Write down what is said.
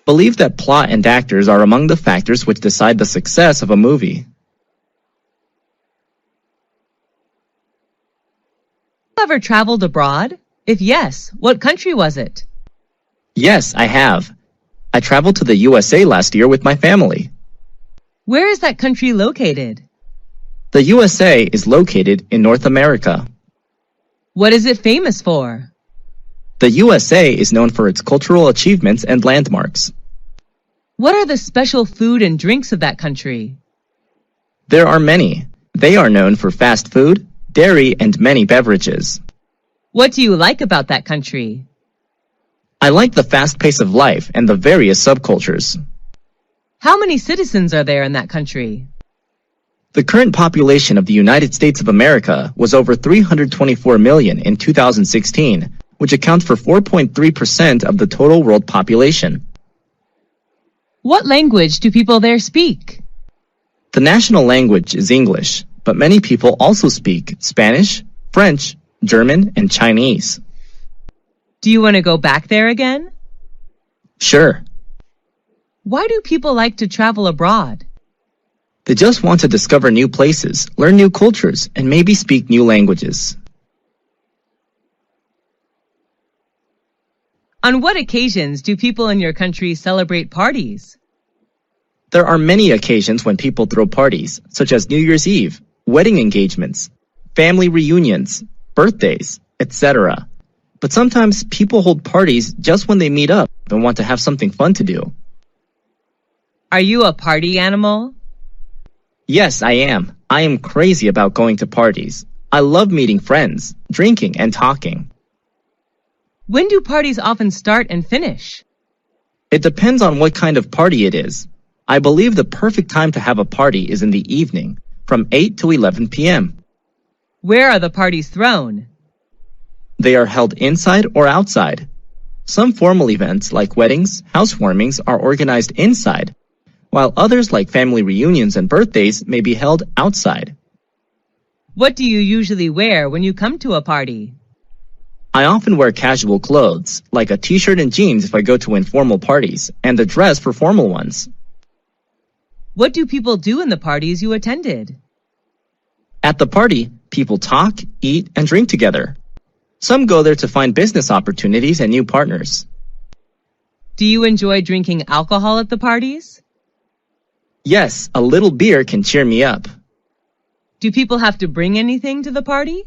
Believe that plot and actors are among the factors which decide the success of a movie. Ever traveled abroad? If yes, what country was it? Yes, I have. I traveled to the USA last year with my family. Where is that country located? The USA is located in North America. What is it famous for? The USA is known for its cultural achievements and landmarks. What are the special food and drinks of that country? There are many. They are known for fast food, dairy, and many beverages. What do you like about that country? I like the fast pace of life and the various subcultures. How many citizens are there in that country? The current population of the United States of America was over 324 million in 2016, which accounts for 4.3% of the total world population. What language do people there speak? The national language is English, but many people also speak Spanish, French, German, and Chinese. Do you want to go back there again? Sure. Why do people like to travel abroad? They just want to discover new places, learn new cultures, and maybe speak new languages. On what occasions do people in your country celebrate parties? There are many occasions when people throw parties, such as New Year's Eve, wedding engagements, family reunions, birthdays, etc. But sometimes people hold parties just when they meet up and want to have something fun to do. Are you a party animal? Yes, I am. I am crazy about going to parties. I love meeting friends, drinking, and talking. When do parties often start and finish? It depends on what kind of party it is. I believe the perfect time to have a party is in the evening, from 8 to 11 p.m. Where are the parties thrown? They are held inside or outside. Some formal events like weddings, housewarmings are organized inside, while others like family reunions and birthdays may be held outside. What do you usually wear when you come to a party? I often wear casual clothes, like a t-shirt and jeans if I go to informal parties, and a dress for formal ones. What do people do in the parties you attended? At the party, people talk, eat, and drink together. Some go there to find business opportunities and new partners. Do you enjoy drinking alcohol at the parties? Yes, a little beer can cheer me up. Do people have to bring anything to the party?